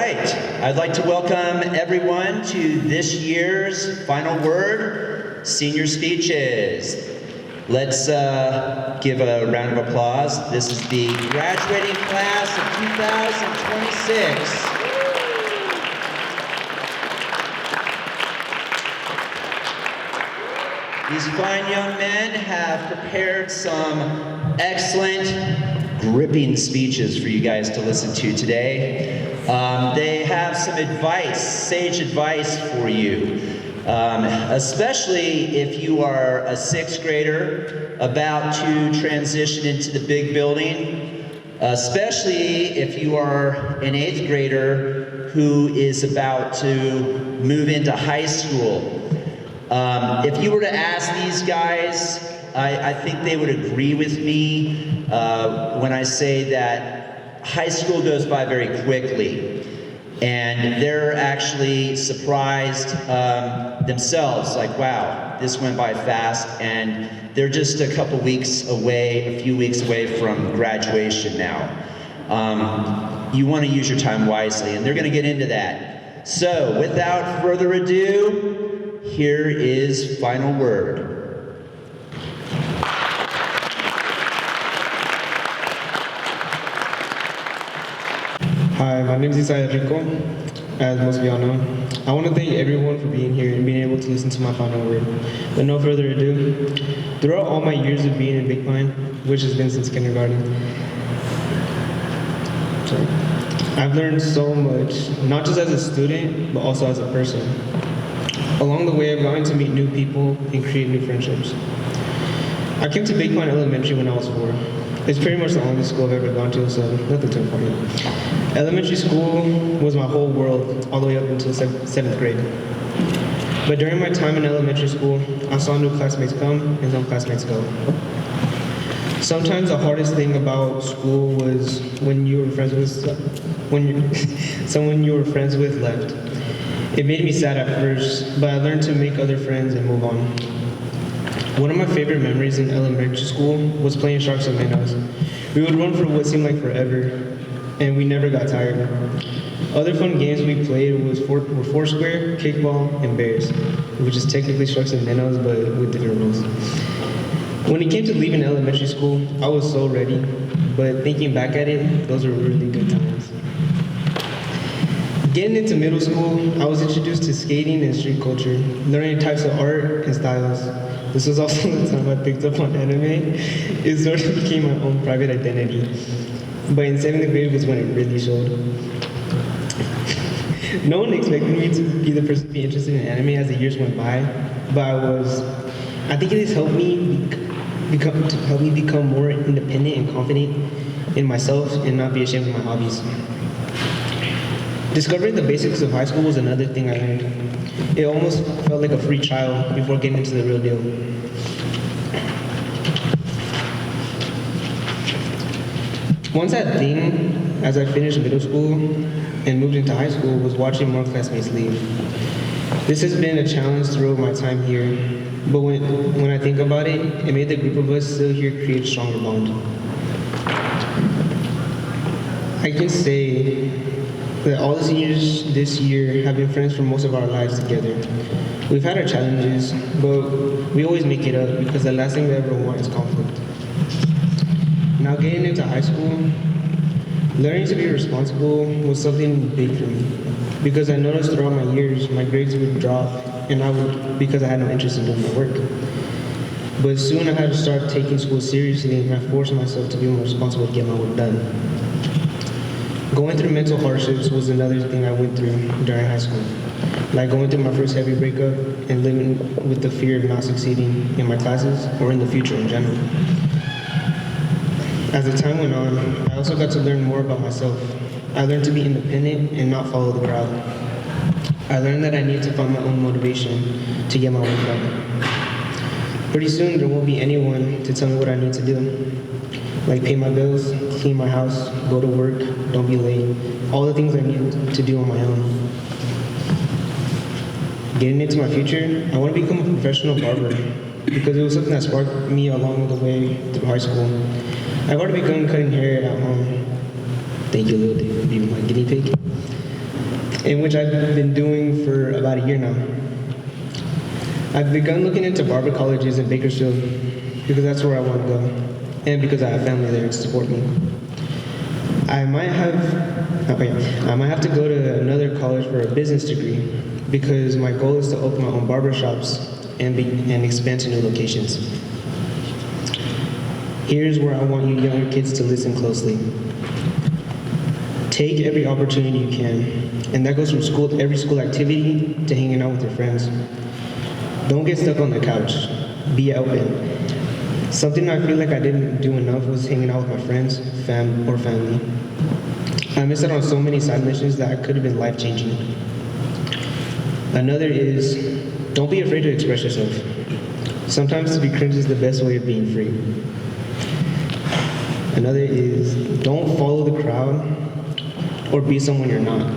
right, I'd like to welcome everyone to this year's Final Word Senior Speeches. Let's give a round of applause. This is the graduating class of 2026. These fine young men have prepared some excellent, gripping speeches for you guys to listen to today. They have some advice, sage advice for you, especially if you are a sixth grader about to transition into the big building, especially if you are an eighth grader who is about to move into high school. If you were to ask these guys, I think they would agree with me when I say that high school goes by very quickly, and they're actually surprised themselves, like, wow, this went by fast, and they're just a couple weeks away, a few weeks away from graduation now. You want to use your time wisely, and they're going to get into that. So, without further ado, here is Final Word. Hi, my name is Isaiah Rico, as most of y'all know. I want to thank everyone for being here and being able to listen to my final word. With no further ado, throughout all my years of being in Big Pine, which has been since kindergarten, I've learned so much, not just as a student, but also as a person. Along the way, I've gotten to meet new people and create new friendships. I came to Big Pine Elementary when I was 4. It's pretty much the longest school I've ever gone to, so nothing to report yet. Elementary school was my whole world, all the way up until 7th grade. But during my time in elementary school, I saw new classmates come and some classmates go. Sometimes the hardest thing about school was when you were friends with someone you were friends with left. It made me sad at first, but I learned to make other friends and move on. One of my favorite memories in elementary school was playing Sharks and Minnows. We would run for what seemed like forever, and we never got tired. Other fun games we played were Foursquare, Kickball, and Bears, which is technically Sharks and Minnows, but with different rules. When it came to leaving elementary school, I was so ready, but thinking back at it, those were really good times. Getting into middle school, I was introduced to skating and street culture, learning types of art and styles. This was also the time I picked up on anime. It sort of became my own private identity. But in 7th grade was when it really showed. No one expected me to be the person to be interested in anime as the years went by, but I was. I think it has helped me become more independent and confident in myself and not be ashamed of my hobbies. Discovering the basics of high school was another thing I learned. It almost felt like a free trial before getting into the real deal. One sad thing as I finished middle school and moved into high school was watching more classmates leave. This has been a challenge throughout my time here, but when I think about it, it made the group of us still here create a stronger bond. I can say that all the seniors this year have been friends for most of our lives together. We've had our challenges, but we always make it up because the last thing we ever want is conflict. Now getting into high school, learning to be responsible was something big for me because I noticed throughout my years, my grades would drop and I would because I had no interest in doing my work. But soon I had to start taking school seriously and I forced myself to be more responsible to get my work done. Going through mental hardships was another thing I went through during high school. Like going through my first heavy breakup and living with the fear of not succeeding in my classes or in the future in general. As the time went on, I also got to learn more about myself. I learned to be independent and not follow the crowd. I learned that I need to find my own motivation to get my work done. Pretty soon, there won't be anyone to tell me what I need to do. Like pay my bills, clean my house, go to work, don't be late. All the things I need to do on my own. Getting into my future, I want to become a professional barber because it was something that sparked me along the way through high school. I've already begun cutting hair at home. Thank you, Lil David, being my guinea pig. in which I've been doing for about a year now. I've begun looking into barber colleges in Bakersfield because that's where I want to go, and because I have family there to support me. I might have to go to another college for a business degree because my goal is to open my own barber shops and expand to new locations. Here's where I want you younger kids to listen closely. Take every opportunity you can, and that goes from every school activity to hanging out with your friends. Don't get stuck on the couch. Be open. Something I feel like I didn't do enough was hanging out with my friends, family. I missed out on so many side missions that could have been life-changing. Another is, don't be afraid to express yourself. Sometimes to be cringe is the best way of being free. Another is, don't follow the crowd or be someone you're not.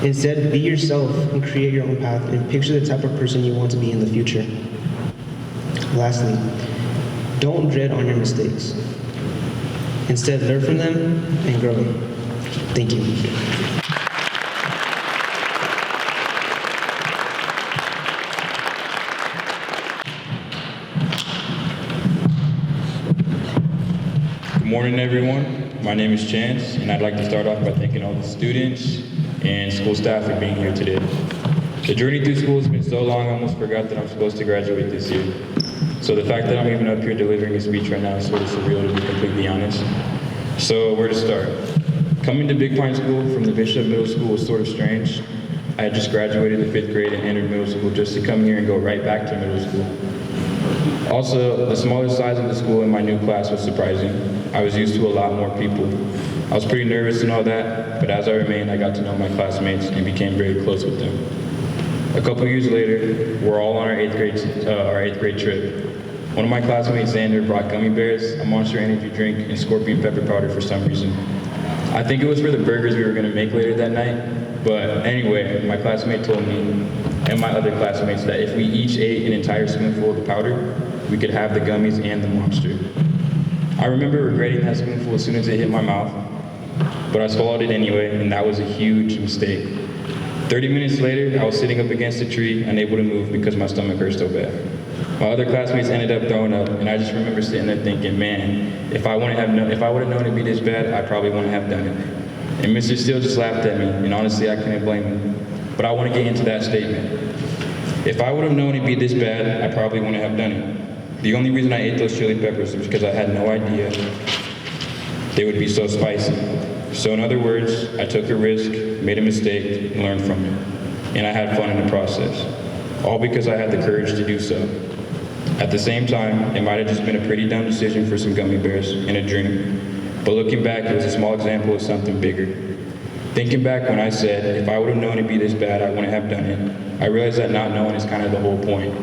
Instead, be yourself and create your own path and picture the type of person you want to be in the future. Lastly, don't dread on your mistakes. Instead, learn from them and grow. Thank you. Good morning, everyone. My name is Chance, and I'd like to start off by thanking all the students and school staff for being here today. The journey through school has been so long, I almost forgot that I'm supposed to graduate this year. So the fact that I'm even up here delivering a speech right now is sort of surreal, to be completely honest. So where to start? Coming to Big Pine School from the Bishop Middle School was sort of strange. I had just graduated the 5th grade and entered middle school just to come here and go right back to middle school. Also, the smaller size of the school in my new class was surprising. I was used to a lot more people. I was pretty nervous and all that, but as I remained, I got to know my classmates and became very close with them. A couple years later, we're all on our 8th grade trip. One of my classmates, Xander, brought gummy bears, a Monster Energy drink, and scorpion pepper powder for some reason. I think it was for the burgers we were gonna make later that night, but anyway, my classmate told me and my other classmates that if we each ate an entire spoonful of the powder, we could have the gummies and the Monster. I remember regretting that spoonful as soon as it hit my mouth, but I swallowed it anyway, and that was a huge mistake. 30 minutes later, I was sitting up against a tree, unable to move because my stomach hurt so bad. My other classmates ended up throwing up, and I just remember sitting there thinking, man, if I would have known it'd be this bad, I probably wouldn't have done it. And Mr. Steele just laughed at me, and honestly, I couldn't blame him. But I want to get into that statement. If I would have known it'd be this bad, I probably wouldn't have done it. The only reason I ate those chili peppers was because I had no idea they would be so spicy. So in other words, I took a risk, made a mistake, and learned from it. And I had fun in the process. All because I had the courage to do so. At the same time, it might have just been a pretty dumb decision for some gummy bears and a drink. But looking back, it was a small example of something bigger. Thinking back when I said, if I would have known it'd be this bad, I wouldn't have done it, I realized that not knowing is kind of the whole point.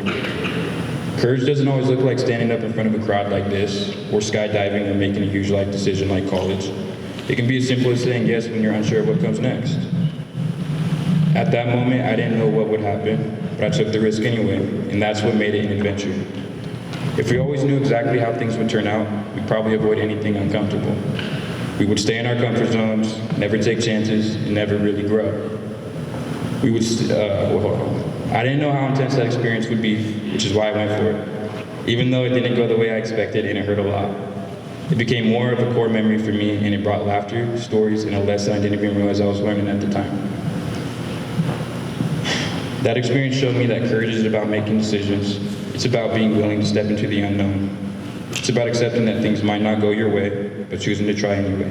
Courage doesn't always look like standing up in front of a crowd like this, or skydiving, or making a huge life decision like college. It can be as simple as saying yes when you're unsure of what comes next. At that moment, I didn't know what would happen, but I took the risk anyway, and that's what made it an adventure. If we always knew exactly how things would turn out, we'd probably avoid anything uncomfortable. We would stay in our comfort zones, never take chances, and never really grow. We would, I didn't know how intense that experience would be, which is why I went for it. Even though it didn't go the way I expected and it hurt a lot. It became more of a core memory for me, and it brought laughter, stories, and a lesson I didn't even realize I was learning at the time. That experience showed me that courage isn't about making decisions. It's about being willing to step into the unknown. It's about accepting that things might not go your way, but choosing to try anyway.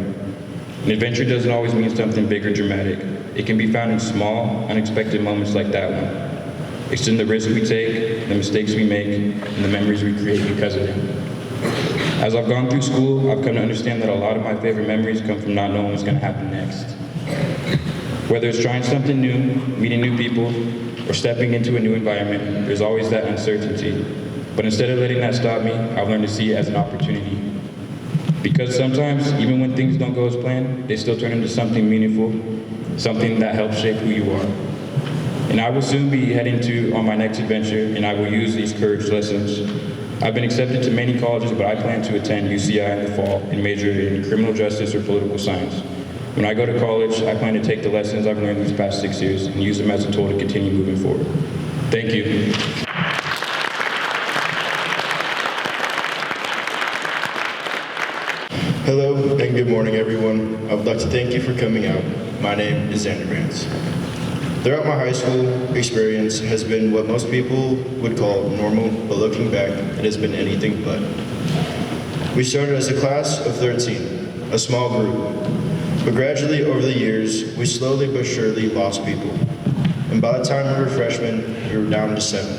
An adventure doesn't always mean something big or dramatic. It can be found in small, unexpected moments like that one. It's in the risks we take, the mistakes we make, and the memories we create because of them. As I've gone through school, I've come to understand that a lot of my favorite memories come from not knowing what's going to happen next. Whether it's trying something new, meeting new people, or stepping into a new environment, there's always that uncertainty. But instead of letting that stop me, I've learned to see it as an opportunity. Because sometimes, even when things don't go as planned, they still turn into something meaningful, something that helps shape who you are. And I will soon be heading on my next adventure, and I will use these courage lessons. I've been accepted to many colleges, but I plan to attend UCI in the fall and major in criminal justice or political science. When I go to college, I plan to take the lessons I've learned these past 6 years and use them as a tool to continue moving forward. Thank you. Hello and good morning, everyone. I would like to thank you for coming out. My name is Xander Grants. Throughout my high school experience has been what most people would call normal, but looking back, it has been anything but. We started as a class of 13, a small group, but gradually over the years, we slowly but surely lost people. And by the time we were freshmen, we were down to 7.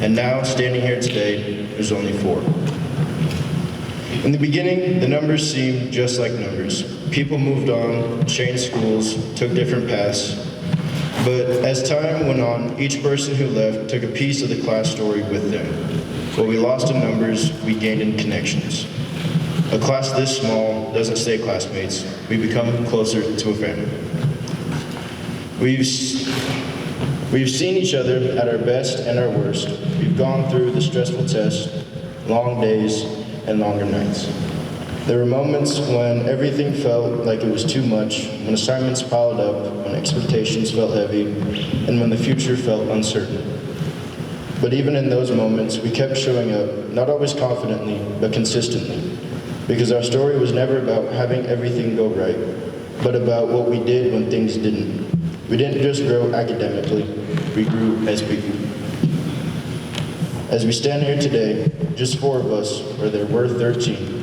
And now, standing here today, there's only 4. In the beginning, the numbers seemed just like numbers. People moved on, changed schools, took different paths. But as time went on, each person who left took a piece of the class story with them. What we lost in numbers, we gained in connections. A class this small doesn't stay classmates. We become closer to a family. We've seen each other at our best and our worst. We've gone through the stressful tests, long days, and longer nights. There were moments when everything felt like it was too much, when assignments piled up, when expectations felt heavy, and when the future felt uncertain. But even in those moments, we kept showing up, not always confidently, but consistently, because our story was never about having everything go right, but about what we did when things didn't. We didn't just grow academically, we grew as people. As we stand here today, just 4 of us, where there were 13,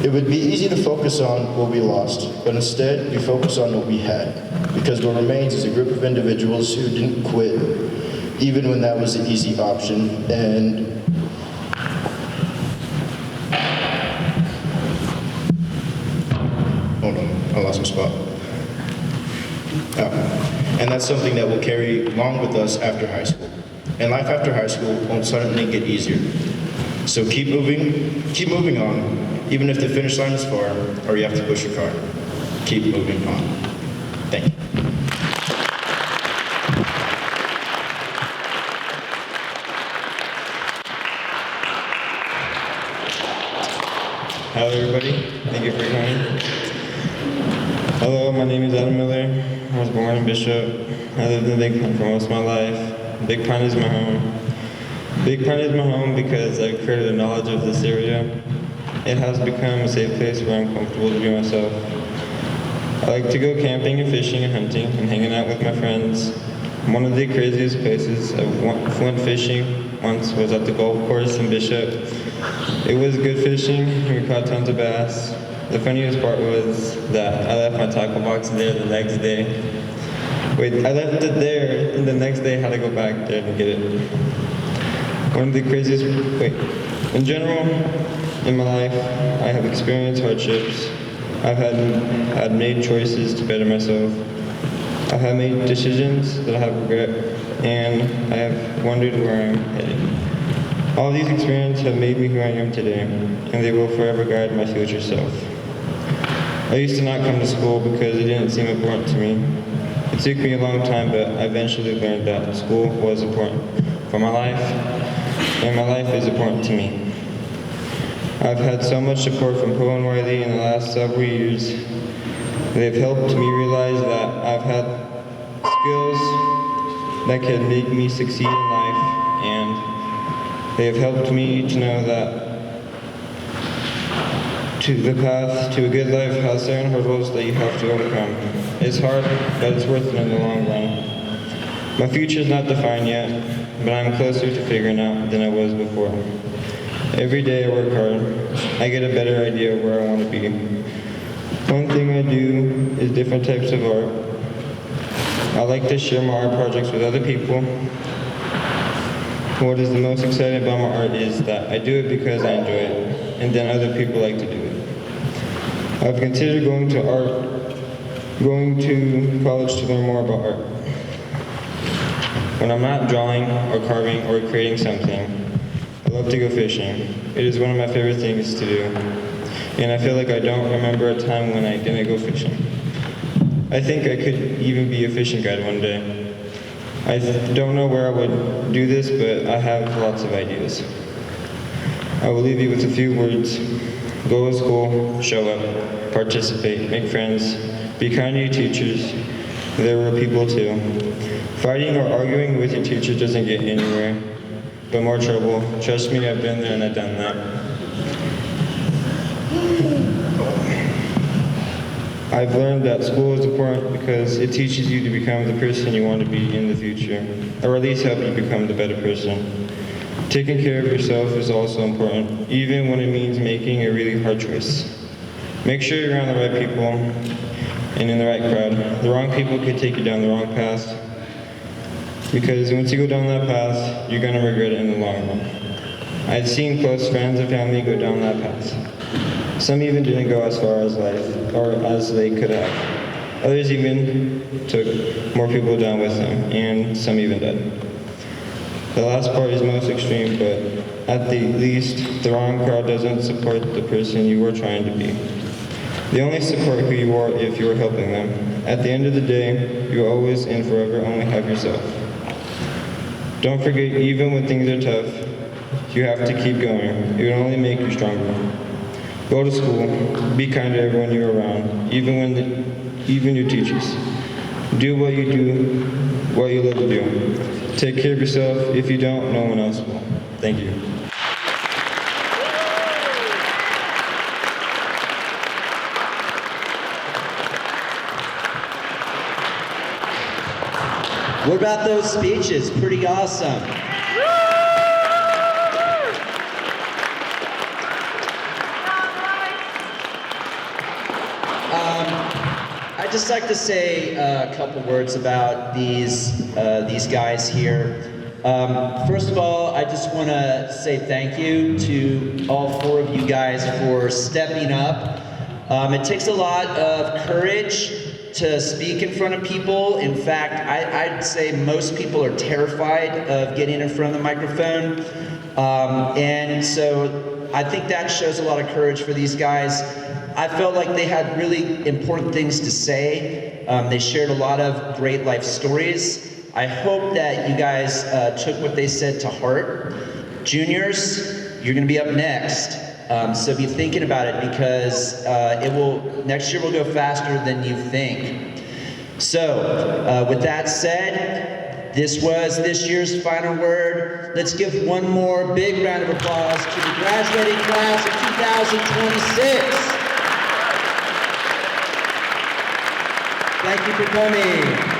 it would be easy to focus on what we lost, but instead we focus on what we had, because what remains is a group of individuals who didn't quit, even when that was an easy option, and hold on, I lost my spot. And that's something that will carry along with us after high school. And life after high school won't suddenly get easier. So keep moving on, even if the finish line is far or you have to push your car. Keep moving on. Thank you. Hello everybody, thank you for coming. Hello, my name is Adam Miller. I was born in Bishop. I lived in Big Pine for most of my life. Big Pine is my home. Big Pine is my home because I've created a knowledge of this area. It has become a safe place where I'm comfortable to be myself. I like to go camping and fishing and hunting and hanging out with my friends. One of the craziest places I went fishing once was at the golf course in Bishop. It was good fishing, we caught tons of bass. The funniest part was that I left my tackle box there the next day. Wait, I left it there, and the next day I had to go back there to get it. One of the craziest, in general, in my life, I have experienced hardships. I've had made choices to better myself. I have made decisions that I have regret, and I have wondered where I'm headed. All these experiences have made me who I am today, and they will forever guide my future self. I used to not come to school because it didn't seem important to me. It took me a long time, but I eventually learned that school was important for my life, and my life is important to me. I've had so much support from Poe and Wiley in the last several years. They've helped me realize that I've had skills that can make me succeed in life, and they have helped me to know that the path to a good life has certain hurdles that you have to overcome. It's hard, but it's worth it in the long run. My future is not defined yet, but I'm closer to figuring out than I was before. Every day I work hard. I get a better idea of where I want to be. One thing I do is different types of art. I like to share my art projects with other people. What is the most exciting about my art is that I do it because I enjoy it, and then other people like to do it. I've considered going to college to learn more about art. When I'm not drawing or carving or creating something, I love to go fishing. It is one of my favorite things to do, and I feel like I don't remember a time when I didn't go fishing. I think I could even be a fishing guide one day. I don't know where I would do this, but I have lots of ideas. I will leave you with a few words. Go to school, show up, participate, make friends, be kind to your teachers. They're real people too. Fighting or arguing with your teacher doesn't get you anywhere, but more trouble. Trust me, I've been there and I've done that. I've learned that school is important because it teaches you to become the person you want to be in the future, or at least help you become the better person. Taking care of yourself is also important, even when it means making a really hard choice. Make sure you're around the right people and in the right crowd. The wrong people could take you down the wrong path, because once you go down that path, you're gonna regret it in the long run. I've seen close friends and family go down that path. Some even didn't go as far as life, or as they could have. Others even took more people down with them, and some even died. The last part is most extreme, but at the least, the wrong crowd doesn't support the person you were trying to be. They only support who you are if you are helping them. At the end of the day, you always and forever only have yourself. Don't forget, even when things are tough, you have to keep going. It will only make you stronger. Go to school, be kind to everyone you're around, even your teachers. Do what you love to do. Take care of yourself. If you don't, no one else will. Thank you. What about those speeches? Pretty awesome. I'd just like to say a couple words about these guys here. First of all, I just want to say thank you to all four of you guys for stepping up. It takes a lot of courage to speak in front of people. In fact, I'd say most people are terrified of getting in front of the microphone. And so I think that shows a lot of courage for these guys. I felt like they had really important things to say. They shared a lot of great life stories. I hope that you guys took what they said to heart. Juniors, you're gonna be up next. So be thinking about it, because next year will go faster than you think. So with that said, this was this year's final word. Let's give one more big round of applause to the graduating class of 2026. Thank you for coming.